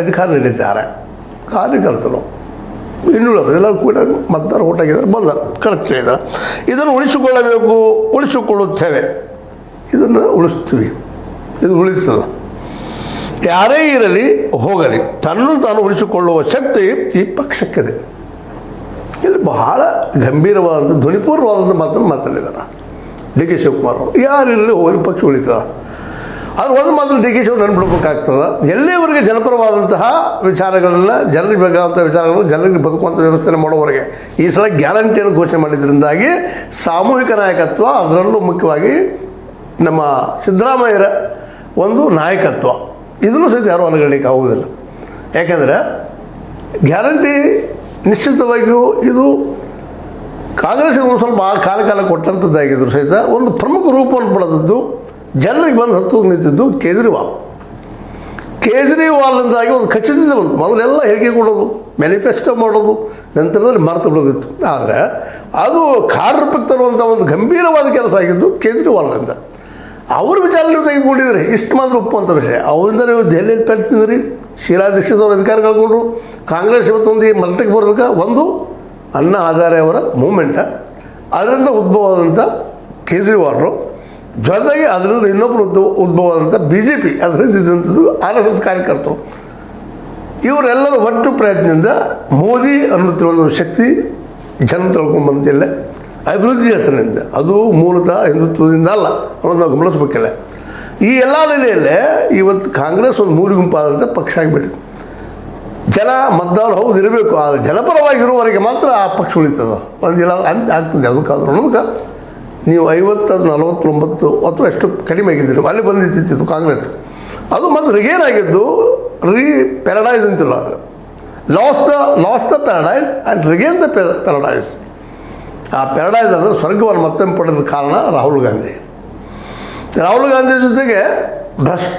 ಅಧಿಕಾರ ನೀಡಿದ್ದಾರೆ. ಕಾರ್ಯಕರ್ತರು ಇನ್ನುಳಿದ್ರು ಎಲ್ಲರೂ ಕೂಡ ಮತದಾರ ಓಟ್ ಆಗಿದ್ದಾರೆ, ಬಂದಾರೆ, ಕರೆಕ್ಟ್ ಹೇಳಿದ್ದಾರೆ. ಇದನ್ನು ಉಳಿಸಿಕೊಳ್ಳಬೇಕು, ಉಳಿಸಿಕೊಳ್ಳುತ್ತೇವೆ, ಇದನ್ನು ಉಳಿಸ್ತೀವಿ, ಇದು ಉಳಿಸ್ತದೆ. ಯಾರೇ ಇರಲಿ ಹೋಗಲಿ ತನ್ನನ್ನು ತಾನು ಉಳಿಸಿಕೊಳ್ಳುವ ಶಕ್ತಿ ಈ ಪಕ್ಷಕ್ಕಿದೆ. ಇಲ್ಲಿ ಬಹಳ ಗಂಭೀರವಾದಂಥ ಧ್ವನಿಪೂರ್ವವಾದಂಥ ಮಾತನ್ನು ಮಾತಾಡಿದ್ದಾರೆ ಡಿ ಕೆ ಶಿವಕುಮಾರ್ ಅವರು. ಯಾರಿರಲಿ ಹೋಗಲಿ ಪಕ್ಷ ಉಳಿತದ. ಆದರೆ ಒಂದು ಮಾತ್ರ ಡಿ ಕೆ ಶಿವ ನೆನ್ಬಿಡ್ಬೇಕಾಗ್ತದೆ, ಎಲ್ಲಿವರೆಗೆ ಜನಪರವಾದಂತಹ ವಿಚಾರಗಳನ್ನು, ಜನರಿಗೆ ಬೇಕಾದಂಥ ವಿಚಾರಗಳನ್ನು, ಜನರಿಗೆ ಬದುಕುವಂಥ ವ್ಯವಸ್ಥೆ ಮಾಡೋವರೆಗೆ ಈ ಸಲ ಗ್ಯಾರಂಟಿಯನ್ನು ಘೋಷಣೆ ಮಾಡಿದ್ರಿಂದಾಗಿ ಸಾಮೂಹಿಕ ನಾಯಕತ್ವ, ಅದರಲ್ಲೂ ಮುಖ್ಯವಾಗಿ ನಮ್ಮ ಸಿದ್ದರಾಮಯ್ಯರ ಒಂದು ನಾಯಕತ್ವ, ಇದನ್ನು ಸಹಿತ ಯಾರೂ ಅನುಗಣಲಿಕ್ಕೆ ಆಗುವುದಿಲ್ಲ. ಯಾಕೆಂದರೆ ಗ್ಯಾರಂಟಿ ನಿಶ್ಚಿತವಾಗಿಯೂ ಇದು ಕಾಂಗ್ರೆಸ್ಗೆ ಒಂದು ಸ್ವಲ್ಪ ಕಾಲ ಕೊಟ್ಟಂಥದ್ದಾಗಿದ್ದರು ಸಹಿತ ಒಂದು ಪ್ರಮುಖ ರೂಪವನ್ನು ಪಡೆದದ್ದು, ಜನರಿಗೆ ಬಂದು ಹತ್ತು ನಿಂತಿದ್ದು ಕೇಜ್ರಿವಾಲ್ನಿಂದಾಗಿ ಒಂದು ಖಚಿತತೆ ಬಂತು. ಮೊದಲೆಲ್ಲ ಹೇಳಿಕೆ ಕೊಡೋದು, ಮ್ಯಾನಿಫೆಸ್ಟೋ ಮಾಡೋದು, ನಂತರದಲ್ಲಿ ಮರೆತು ಬಿಡೋದಿತ್ತು. ಆದರೆ ಅದು ಕಾರ್ಯರೂಪಕ್ಕೆ ತರುವಂಥ ಒಂದು ಗಂಭೀರವಾದ ಕೆಲಸ ಆಗಿದ್ದು ಕೇಜ್ರಿವಾಲ್ನಿಂದ. ಅವ್ರ ವಿಚಾರ ನೀವು ತೆಗೆದುಕೊಂಡಿದ್ರಿ, ಇಷ್ಟು ಮಾತ್ರ ಒಪ್ಪುವಂಥ ವಿಷಯ. ಅವರಿಂದ ನೀವು ದೆಹಲಿಯಲ್ಲಿ ಪಡ್ತಿದ್ರಿ, ಶೀಲಾ ದೀಕ್ಷಿತ್ ಅವರು ಅಧಿಕಾರ ಕಳ್ಕೊಂಡ್ರು. ಕಾಂಗ್ರೆಸ್ ಇವತ್ತೊಂದು ಈ ಮಲ್ಟಿಗೆ ಬರೋದಕ್ಕೆ ಒಂದು ಅಣ್ಣಾ ಹಜಾರೆ ಅವರ ಮೂಮೆಂಟ, ಅದರಿಂದ ಉದ್ಭವವಾದಂಥ ಕೇಜ್ರಿವಾಲ್ರು, ಜೊತೆಗೆ ಅದರಿಂದ ಇನ್ನೊಬ್ಬರು ಉದ್ಭವವಾದಂಥ BJP, ಅದರಿಂದ ಇದ್ದಂಥದ್ದು RSS ಕಾರ್ಯಕರ್ತರು, ಇವರೆಲ್ಲರ ಒಟ್ಟು ಪ್ರಯತ್ನದಿಂದ ಮೋದಿ ಅನ್ನುತ್ತಿರುವ ಒಂದು ಶಕ್ತಿ ಜನ ತಿಳ್ಕೊಂಡ್ಬಂತಿಲ್ಲ. ಅಭಿವೃದ್ಧಿ ಹೆಸರಿನಿಂದ, ಅದು ಮೂಲತಃ ಹಿಂದುತ್ವದಿಂದ ಅಲ್ಲ ಅನ್ನೋದು ನಾವು ಗಮನಿಸ್ಬೇಕಿಲ್ಲ. ಈ ಎಲ್ಲ ನೆಲೆಯಲ್ಲೇ ಇವತ್ತು ಕಾಂಗ್ರೆಸ್ ಒಂದು ಮೂರು ಗುಂಪಾದಂಥ ಪಕ್ಷ ಆಗಿಬಿಟ್ಟಿದೆ. ಜನ ಮತದಾರರು ಹೌದು ಇರಬೇಕು, ಆದರೆ ಜನಪರವಾಗಿರುವವರೆಗೆ ಮಾತ್ರ ಆ ಪಕ್ಷ ಉಳಿತದೆ. ಒಂದಿಲ್ಲ ಅಂತ ಆಗ್ತದೆ ಅದಕ್ಕಾದ್ರೂ ಅನ್ನೋದಕ್ಕೆ ನೀವು 50, 49 ಅಥವಾ ಎಷ್ಟು ಕಡಿಮೆ ಆಗಿದ್ದೀರಿ, ಅಲ್ಲಿ ಬಂದು ನಿಂತಿತ್ತು ಕಾಂಗ್ರೆಸ್. ಅದು ಮತ್ತು ರಿಗೇನ್ ಆಗಿದ್ದು ಪ್ಯಾರಡೈಸ್ ಅಂತಿಲ್ಲ, lost the paradise and regain the paradise. ಆ ಪ್ಯಾರಡೈಸ್ ಅಂದರೆ ಸ್ವರ್ಗವನ್ನು ಮತ್ತೊಮ್ಮೆ ಪಡೆದ ಕಾರಣ ರಾಹುಲ್ ಗಾಂಧಿ ಜೊತೆಗೆ ಭ್ರಷ್ಟ